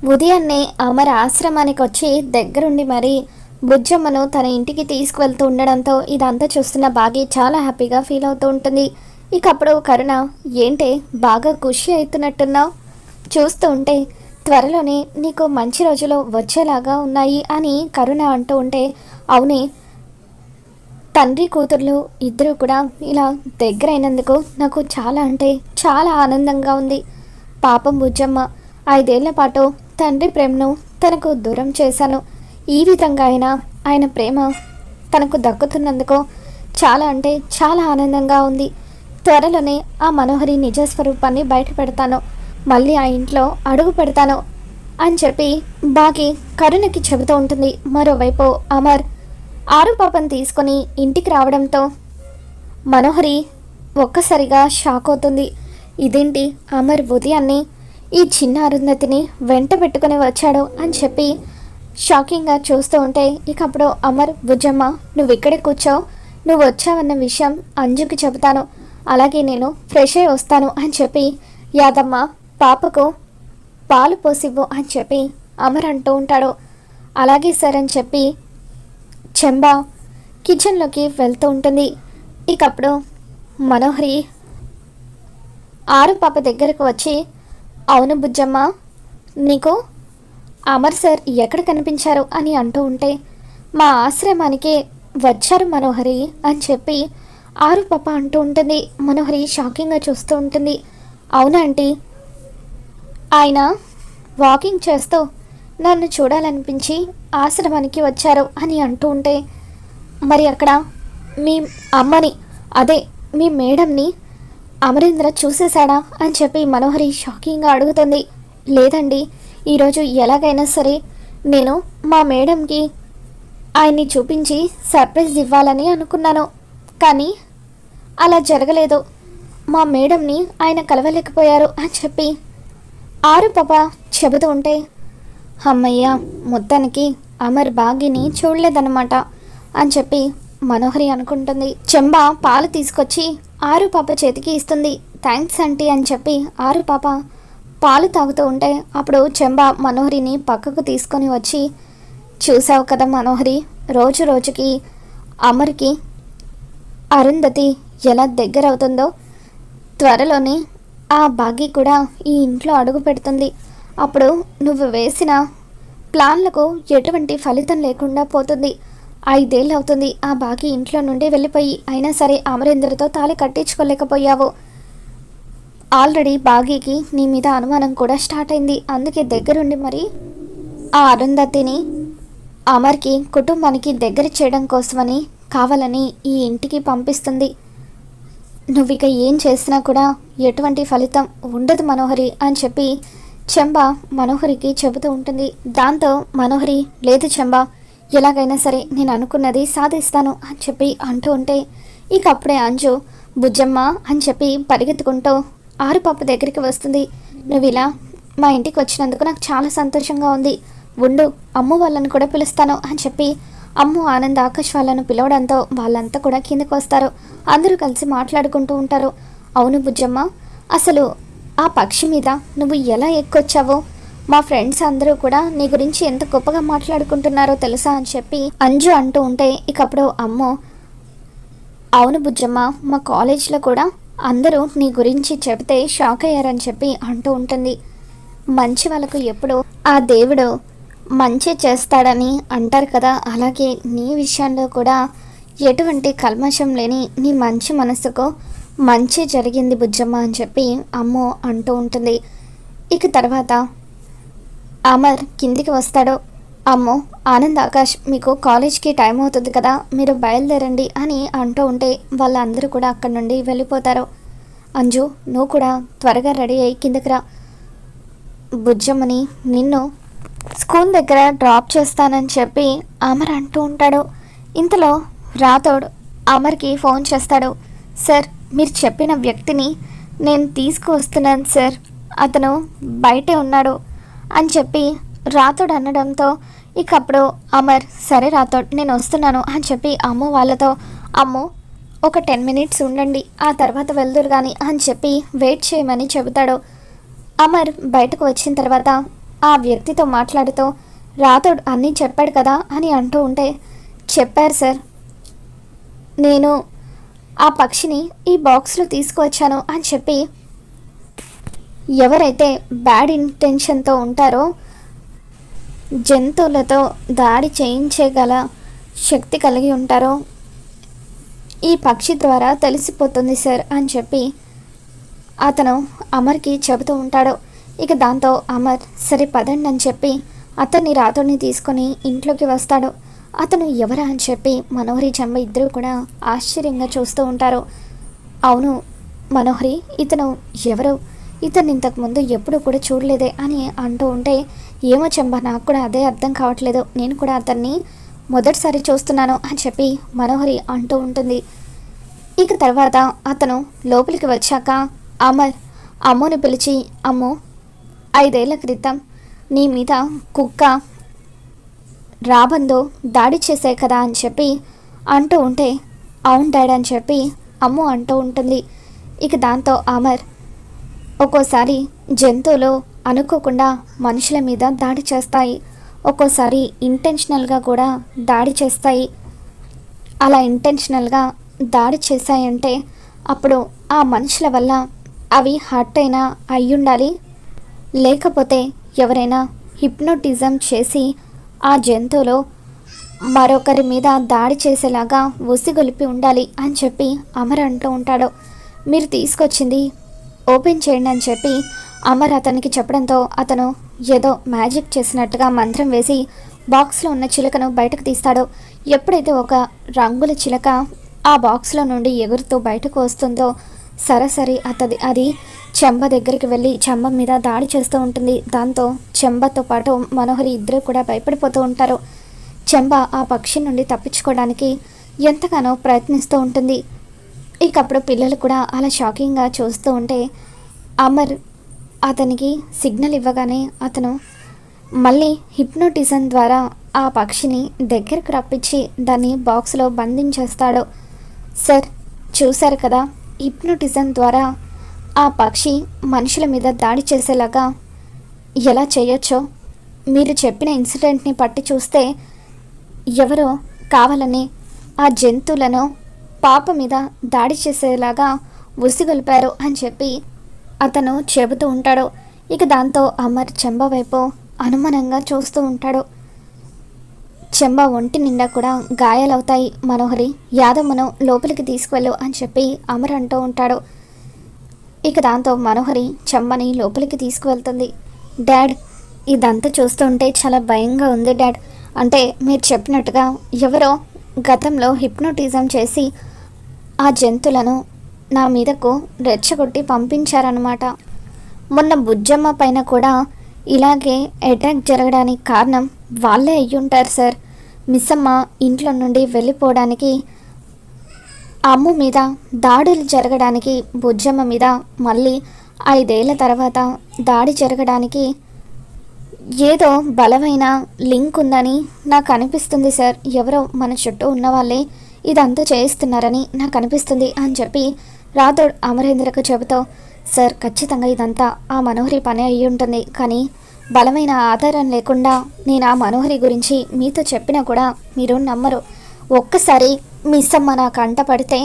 ఉదయాన్నే అమర్ ఆశ్రమానికి వచ్చి దగ్గరుండి మరి బుజ్జమ్మను తన ఇంటికి తీసుకువెళ్తూ ఉండడంతో ఇదంతా చూస్తున్న బాగి చాలా హ్యాపీగా ఫీల్ అవుతూ ఉంటుంది. ఇక అప్పుడు కరుణ, ఏంటే బాగా ఖుషి అవుతున్నట్టున్నావు, చూస్తూ ఉంటే త్వరలోనే నీకు మంచి రోజులు వచ్చేలాగా ఉన్నాయి అని కరుణ అంటూ ఉంటే, అవునే, తండ్రి కూతుర్లు ఇద్దరు కూడా ఇలా దగ్గరైనందుకు నాకు చాలా అంటే చాలా ఆనందంగా ఉంది. పాపం బుజ్జమ్మ, 5 ఏళ్ల పాటు తండ్రి ప్రేమను తనకు దూరం చేశాను. ఈ విధంగా ఆయన ప్రేమ తనకు దక్కుతున్నందుకు చాలా అంటే చాలా ఆనందంగా ఉంది. త్వరలోనే ఆ మనోహరి నిజస్వరూపాన్ని బయట పెడతాను, మళ్ళీ ఆ ఇంట్లో అడుగు పెడతాను అని చెప్పి బాగి కరుణకి చెబుతూ ఉంటుంది. మరోవైపు అమర్ ఆరు పాపను తీసుకొని ఇంటికి రావడంతో మనోహరి ఒక్కసారిగా షాక్ అవుతుంది. ఇదేంటి, అమర్ ఉదయాన్నే ఈ చిన్న అరుంధతిని వెంట పెట్టుకుని వచ్చాడు అని చెప్పి షాకింగ్గా చూస్తూ ఉంటే, ఇక అప్పుడు అమర్, బుజ్జమ్మ నువ్వు ఇక్కడే కూర్చోవు, నువ్వు వచ్చావన్న విషయం అంజుకి చెబుతాను, అలాగే నేను ఫ్రెష్ అయి వస్తాను అని చెప్పి, యాదమ్మ పాపకు పాలు పోసివ్వు అని చెప్పి అమర్ అంటూ ఉంటాడు. అలాగే సార్ అని చెప్పి చెంబా కిచెన్లోకి వెళ్తూ ఉంటుంది. ఇక అప్పుడు మనోహరి ఆరు పాప దగ్గరకు వచ్చి, అవును బుజ్జమ్మ, నీకు అమర్ సార్ ఎక్కడ కనిపించారు అని అంటూ ఉంటే, మా ఆశ్రమానికి వచ్చారు మనోహరి అని చెప్పి ఆరు పాప అంటూ ఉంటుంది. మనోహరి షాకింగ్గా చూస్తూ ఉంటుంది. అవునా ఆంటీ, ఆయన వాకింగ్ చేస్తూ నన్ను చూడాలనిపించి ఆశ్రమానికి వచ్చారు అని అంటూ ఉంటే, మరి అక్కడ మీ అమ్మని, అదే మీ మేడంని అమరేంద్ర చూసేశాడా అని చెప్పి మనోహరి షాకింగ్గా అడుగుతుంది. లేదండి, ఈరోజు ఎలాగైనా సరే నేను మా మేడంకి ఆయన్ని చూపించి సర్ప్రైజ్ ఇవ్వాలని అనుకున్నాను, కానీ అలా జరగలేదు, మా మేడంని ఆయన కలవలేకపోయారు అని చెప్పి ఆరు పాప చెబుతూ ఉంటే, అమ్మయ్య, మొత్తానికి అమర్ బాగిని చూడలేదన్నమాట అని చెప్పి మనోహరి అనుకుంటుంది. చెంబా పాలు తీసుకొచ్చి ఆరు పాప చేతికి ఇస్తుంది. థ్యాంక్స్ ఆంటీ అని చెప్పి ఆరు పాప పాలు తాగుతూ ఉంటే, అప్పుడు చెంబా మనోహరిని పక్కకు తీసుకొని వచ్చి, చూసావు కదా మనోహరి, రోజు రోజుకి అమర్కి అరుంధతి ఎలా దగ్గర అవుతుందో, త్వరలోనే ఆ బాగి కూడా ఈ ఇంట్లో అడుగు పెడుతుంది. అప్పుడు నువ్వు వేసిన ప్లాన్లకు ఎటువంటి ఫలితం లేకుండా పోతుంది. 5 ఏళ్ళు అవుతుంది ఆ బాగి ఇంట్లో నుండి వెళ్ళిపోయి, అయినా సరే అమరేంద్రతో తాళి కట్టించుకోలేకపోయావు. ఆల్రెడీ బాగీకి నీ మీద అనుమానం కూడా స్టార్ట్ అయింది. అందుకే దగ్గరుండి మరి ఆ అరుంధతిని అమర్కి కుటుంబానికి దగ్గర చేయడం కోసమని కావాలని ఈ ఇంటికి పంపిస్తుంది. నువ్వు ఇక ఏం చేసినా కూడా ఎటువంటి ఫలితం ఉండదు మనోహరి అని చెప్పి చెంబా మనోహరికి చెబుతూ ఉంటుంది. దాంతో మనోహరి, లేదు చెంబా, ఎలాగైనా సరే నేను అనుకున్నది సాధిస్తాను అని చెప్పి అంటూ ఉంటే, ఇక అప్పుడే అంజు బుజ్జమ్మ అని చెప్పి పరిగెత్తుకుంటూ ఆరు పాప దగ్గరికి వస్తుంది. నువ్వు ఇలా మా ఇంటికి వచ్చినందుకు నాకు చాలా సంతోషంగా ఉంది, ఉండు అమ్ము వాళ్ళని కూడా పిలుస్తాను అని చెప్పి అమ్ము, ఆనంద్, ఆకాష్ వాళ్ళను పిలవడంతో వాళ్ళంతా కూడా కిందకు వస్తారు. అందరూ కలిసి మాట్లాడుకుంటూ ఉంటారు. అవును బుజ్జమ్మ, అసలు ఆ పక్షి మీద నువ్వు ఎలా ఎక్కొచ్చావో మా ఫ్రెండ్స్ అందరూ కూడా నీ గురించి ఎంత గొప్పగా మాట్లాడుకుంటున్నారో తెలుసా అని చెప్పి అంజు అంటూ ఉంటే, ఇక అప్పుడు అమ్మో, అవును బుజ్జమ్మ, మా కాలేజ్లో కూడా అందరూ నీ గురించి చెబితే షాక్ అయ్యారని చెప్పి అంటూ ఉంటుంది. మంచి వాళ్ళకు ఎప్పుడు ఆ దేవుడు మంచి చేస్తాడని అంటారు కదా, అలాగే నీ విషయంలో కూడా ఎటువంటి కల్మషం లేని నీ మంచి మనసుకు మంచి జరిగింది బుజ్జమ్మ అని చెప్పి అమ్మో అంటూ ఉంటుంది. ఇక తర్వాత అమర్ కిందికి వస్తాడు. అమ్మో, ఆనంద్, ఆకాష్, మీకు కాలేజ్కి టైం అవుతుంది కదా, మీరు బయలుదేరండి అని అంటూ ఉంటే వాళ్ళందరూ కూడా అక్కడి నుండి వెళ్ళిపోతారు. అంజు, నువ్వు కూడా త్వరగా రెడీ అయ్యి కిందకి రా, బుజ్జమ్మని నిన్ను స్కూల్ దగ్గర డ్రాప్ చేస్తానని చెప్పి అమర్ అంటూ ఉంటాడు. ఇంతలో రాథోడ్ అమర్కి ఫోన్ చేస్తాడు. సార్, మీరు చెప్పిన వ్యక్తిని నేను తీసుకువస్తున్నాను సార్, అతను బయటే ఉన్నాడు అని చెప్పి రాథోడ్ అనడంతో ఇక అప్పుడు అమర్, సరే రాథోడ్, నేను వస్తున్నాను అని చెప్పి అమ్ము వాళ్ళతో, అమ్ము ఒక 10 minutes ఉండండి, ఆ తర్వాత వెళ్దురు కానీ అని చెప్పి వెయిట్ చేయమని చెబుతాడు. అమర్ బయటకు వచ్చిన తర్వాత, ఆ వ్యక్తితో మాట్లాడుతూ రాథోడ్ అన్నీ చెప్పాడు కదా అని అంటూ ఉంటే, చెప్పారు సార్, నేను ఆ పక్షిని ఈ బాక్స్లో తీసుకువచ్చాను అని చెప్పి, ఎవరైతే బ్యాడ్ ఇంటెన్షన్తో ఉంటారో జంతువులతో దాడి చేయించగల శక్తి కలిగి ఉంటారో ఈ పక్షి ద్వారా తెలిసిపోతుంది సార్ అని చెప్పి అతను అమర్కి చెబుతూ ఉంటాడు. ఇక దాంతో అమర్ సరే పదండి అని చెప్పి అతన్ని రాథోడ్ని తీసుకొని ఇంట్లోకి వస్తాడు. అతను ఎవరా అని చెప్పి మనోహరి చెంబ ఇద్దరు కూడా ఆశ్చర్యంగా చూస్తూ ఉంటారు. అవును మనోహరి, ఇతను ఎవరు, ఇతను ఇంతకుముందు ఎప్పుడు కూడా చూడలేదే అని అంటూ ఉంటే, ఏమో చెంబ, నాకు కూడా అదే అర్థం కావట్లేదు, నేను కూడా అతన్ని మొదటిసారి చూస్తున్నాను అని చెప్పి మనోహరి అంటూ ఉంటుంది. ఇక తర్వాత అతను లోపలికి వచ్చాక అమర్ అమ్ముని పిలిచి, అమ్ము, 5 ఏళ్ల క్రితం నీ మీద కుక్క రాబందు దాడి చేసే కదా అని చెప్పి అంటూ ఉంటే, అవును డాడ్ అని చెప్పి అమ్ము అంటూ ఉంటుంది. ఇక దాంతో అమర్, ఒక్కోసారి జంతువులు అనుకోకుండా మనుషుల మీద దాడి చేస్తాయి, ఒక్కోసారి ఇంటెన్షనల్గా కూడా దాడి చేస్తాయి. అలా ఇంటెన్షనల్గా దాడి చేశాయంటే అప్పుడు ఆ మనుషుల వల్ల అవి హర్ట్ అయినా అయ్యుండాలి, లేకపోతే ఎవరైనా హిప్నోటిజం చేసి ఆ జంతువులు మరొకరి మీద దాడి చేసేలాగా ఉసిగొలిపి ఉండాలి అని చెప్పి అమర్ అంటూ ఉంటాడు. మీరు తీసుకొచ్చింది ఓపెన్ చేయండి అని చెప్పి అమర్ అతనికి చెప్పడంతో అతను ఏదో మ్యాజిక్ చేసినట్టుగా మంత్రం వేసి బాక్స్లో ఉన్న చిలుకను బయటకు తీస్తాడు. ఎప్పుడైతే ఒక రంగుల చిలక ఆ బాక్స్లో నుండి ఎగురుతూ బయటకు వస్తుందో సరాసరి అది చెంబ దగ్గరికి వెళ్ళి చెంబ మీద దాడి చేస్తూ ఉంటుంది. దాంతో చెంబతో పాటు మనోహరి ఇద్దరు కూడా భయపడిపోతూ ఉంటారు. చెంబ ఆ పక్షి నుండి తప్పించుకోవడానికి ఎంతగానో ప్రయత్నిస్తూ ఉంటుంది. ఇకప్పుడు పిల్లలు కూడా అలా షాకింగ్గా చూస్తూ ఉంటే అమర్ అతనికి సిగ్నల్ ఇవ్వగానే అతను మళ్ళీ హిప్నోటిజం ద్వారా ఆ పక్షిని దగ్గరకు రప్పించి దాన్ని బాక్స్లో బంధించేస్తాడు. సార్ చూశారు కదా, హిప్నోటిజం ద్వారా ఆ పక్షి మనుషుల మీద దాడి చేసేలాగా ఎలా చేయొచ్చో. మీరు చెప్పిన ఇన్సిడెంట్ని పట్టి చూస్తే ఎవరో కావాలని ఆ జంతువులను పాప మీద దాడి చేసేలాగా ఉసిగొల్పారు అని చెప్పి అతను చెబుతూ ఉంటాడు. ఇక దాంతో అమర్ చెంబ వైపు అనుమానంగా చూస్తూ ఉంటాడు. చెంబ ఒంటి నిండా కూడా గాయాలవుతాయి. మనోహరి, యాదమ్మను లోపలికి తీసుకువెళ్ళు అని చెప్పి అమర్ అంటూ ఉంటాడు. ఇక దాంతో మనోహరి చెంబని లోపలికి తీసుకువెళ్తుంది. డాడ్, ఇదంతా చూస్తుంటే చాలా భయంగా ఉంది డాడ్. అంటే మీరు చెప్పినట్టుగా ఎవరో గతంలో హిప్నోటిజం చేసి ఆ జంతువులను నా మీదకు రెచ్చగొట్టి పంపించారనమాట. మొన్న బుజ్జమ్మ పైన కూడా ఇలాగే అటాక్ జరగడానికి కారణం వాళ్ళే అయ్యుంటారు సార్. మిస్సమ్మ ఇంట్లో నుండి వెళ్ళిపోవడానికి, అమ్ము మీద దాడులు జరగడానికి, బుజ్జమ్మ మీద మళ్ళీ 5 ఏళ్ల తర్వాత దాడి జరగడానికి ఏదో బలమైన లింక్ ఉందని నాకు అనిపిస్తుంది సార్. ఎవరో మన చుట్టూ ఉన్న వాళ్ళే ఇదంతా చేయిస్తున్నారని నాకు అనిపిస్తుంది అని చెప్పి రాథోడ్ అమరేంద్రకు చెబుతూ, సార్ ఖచ్చితంగా ఇదంతా ఆ మనోహరి పని అయ్యి ఉంటుంది, కానీ బలమైన ఆధారం లేకుండా నేను ఆ మనోహరి గురించి మీతో చెప్పినా కూడా మీరు నమ్మరు. ఒక్కసారి మిస్ అమ్మ నా కంట పడితే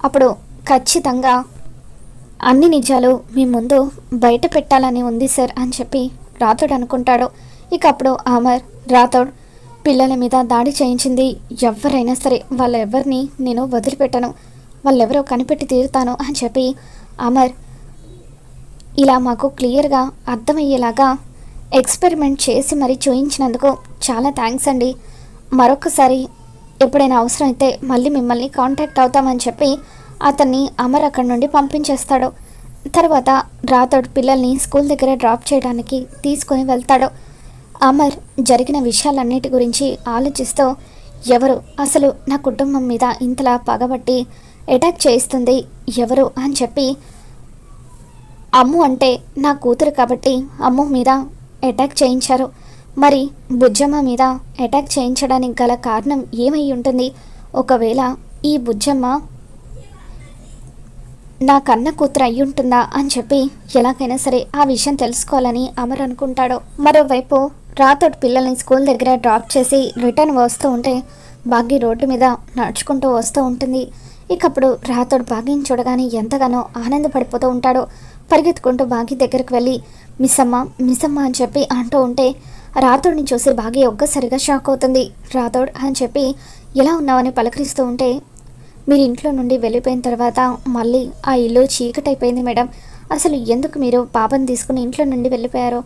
అప్పుడు ఖచ్చితంగా అన్ని నిజాలు మీ ముందు బయట పెట్టాలని ఉంది సార్ అని చెప్పి రాథోడ్ అనుకుంటాడు. ఇక అప్పుడు అమర్, రాథోడ్ పిల్లల మీద దాడి చేయించింది ఎవరైనా సరే వాళ్ళెవరిని నేను వదిలిపెట్టను, వాళ్ళెవరో కనిపెట్టి తీరుతాను అని చెప్పి అమర్ ఇలా మాకు క్లియర్గా అర్థమయ్యేలాగా ఎక్స్పెరిమెంట్ చేసి మరీ చూయించినందుకు చాలా థ్యాంక్స్ అండి. మరొకసారి ఎప్పుడైనా అవసరం అయితే మళ్ళీ మిమ్మల్ని కాంటాక్ట్ అవుతామని చెప్పి అతన్ని అమర్ అక్కడి నుండి పంపించేస్తాడు. తర్వాత రాథోడ్ పిల్లల్ని స్కూల్ దగ్గర డ్రాప్ చేయడానికి తీసుకొని వెళ్తాడు. అమర్ జరిగిన విషయాలన్నిటి గురించి ఆలోచిస్తూ, ఎవరు అసలు నా కుటుంబం మీద ఇంతలా పగబట్టి అటాక్ చేయిస్తుంది ఎవరు అని చెప్పి, అమ్ము అంటే నా కూతురు కాబట్టి అమ్ము మీద అటాక్ చేయించారు. మరి బుజ్జమ్మ మీద అటాక్ చేయించడానికి గల కారణం ఏమై ఉంటుంది? ఒకవేళ ఈ బుజ్జమ్మ నా కన్న కూతురు అయ్యుంటుందా అని చెప్పి ఎలాగైనా సరే ఆ విషయం తెలుసుకోవాలని అమర్ అనుకుంటాడు. మరోవైపు రాతోటి పిల్లల్ని స్కూల్ దగ్గర డ్రాప్ చేసి రిటర్న్ వస్తూ ఉంటే భాగ్య రోడ్డు మీద నడుచుకుంటూ వస్తూ ఉంటుంది. ఇకప్పుడు రాతోడు భాగ్యం చూడగానే ఎంతగానో ఆనందపడిపోతూ ఉంటాడు. పరిగెత్తుకుంటూ భాగ్య దగ్గరకు వెళ్ళి మిస్సమ్మ మిస్సమ్మ అని చెప్పి అంటూ ఉంటే రాతోడిని చూసి భాగ్య ఒక్కసారిగా షాక్ అవుతుంది. రాతోడ్ అని చెప్పి ఎలా ఉన్నావని పలకరిస్తూ ఉంటే మీరు ఇంట్లో నుండి వెళ్ళిపోయిన తర్వాత మళ్ళీ ఆ ఇల్లు చీకటైపోయింది మేడం. అసలు ఎందుకు మీరు పాపని తీసుకుని ఇంట్లో నుండి వెళ్ళిపోయారో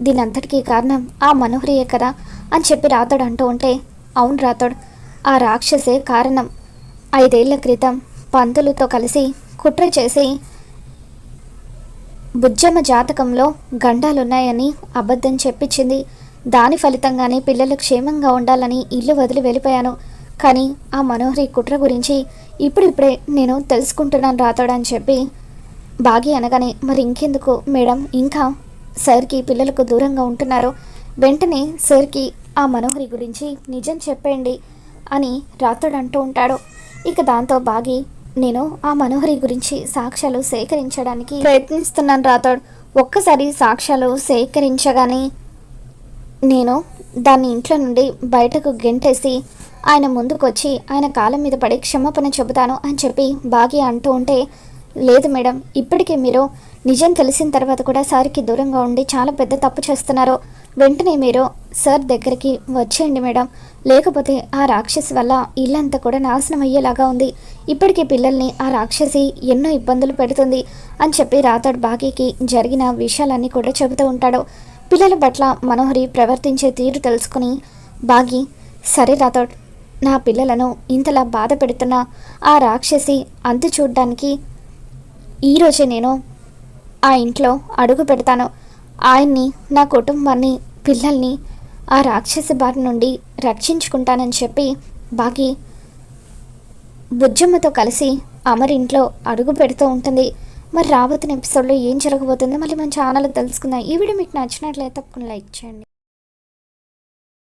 దీని అంతటికీ కారణం ఆ మనోహరియే కదా అని చెప్పి రాతోడు అంటూ ఉంటే అవును రాతోడ్, ఆ రాక్షసే కారణం. 5 ఏళ్ల క్రితం పంతులతో కలిసి కుట్ర చేసి బుజ్జమ్మ జాతకంలో గండాలున్నాయని అబద్ధం చెప్పించింది. దాని ఫలితంగానే పిల్లలు క్షేమంగా ఉండాలని ఇల్లు వదిలి వెళ్ళిపోయాను. కానీ ఆ మనోహరి కుట్ర గురించి ఇప్పుడిప్పుడే నేను తెలుసుకుంటున్నాను రాతోడు అని చెప్పి బాగి అనగానే మరి ఇంకెందుకు మేడం ఇంకా సార్కి పిల్లలకు దూరంగా ఉంటున్నారు, వెంటనే సార్కి ఆ మనోహరి గురించి నిజం చెప్పేయండి అని రాతోడు అంటూ ఉంటాడు. ఇక దాంతో బాగి నేను ఆ మనోహరి గురించి సాక్ష్యాలు సేకరించడానికి ప్రయత్నిస్తున్నాను రాతోడు. ఒక్కసారి సాక్ష్యాలు సేకరించగానే నేను దాన్ని ఇంట్లో నుండి బయటకు గెంటేసి ఆయన ముందుకొచ్చి ఆయన కాళ్ళ మీద పడి క్షమాపణ చెబుతాను అని చెప్పి బాగి అంటూ ఉంటే లేదు మేడం, ఇప్పటికే మీరు నిజం తెలిసిన తర్వాత కూడా సార్కి దూరంగా ఉండి చాలా పెద్ద తప్పు చేస్తున్నారు. వెంటనే మీరు సార్ దగ్గరికి వచ్చేయండి మేడం, లేకపోతే ఆ రాక్షసి వల్ల ఇల్లంతా కూడా నాశనం అయ్యేలాగా ఉంది. ఇప్పటికే పిల్లల్ని ఆ రాక్షసి ఎన్నో ఇబ్బందులు పెడుతుంది అని చెప్పి రాతోడు బాగీకి జరిగిన విషయాలన్నీ కూడా చెబుతూ ఉంటాడు. పిల్లల పట్ల మనోహరి ప్రవర్తించే తీరు తెలుసుకుని బాగి సరే రాతోడ్, నా పిల్లలను ఇంతలా బాధ పెడుతున్న ఆ రాక్షసి అంతు చూడ్డానికి ఈరోజే నేను ఆ ఇంట్లో అడుగు పెడతాను. ఆయన్ని, నా కుటుంబాన్ని, పిల్లల్ని ఆ రాక్షసి బారి నుండి రక్షించుకుంటానని చెప్పి బాగి బుజ్జమ్మతో కలిసి అమర్ ఇంట్లో అడుగు పెడుతూ ఉంటుంది. మరి రాబోతున్న ఎపిసోడ్లో ఏం జరగబోతుందో మళ్ళీ మన ఛానల్ తెలుసుకుందాం. ఈ వీడియో మీకు నచ్చినట్లయితే తప్పకుండా లైక్ చేయండి.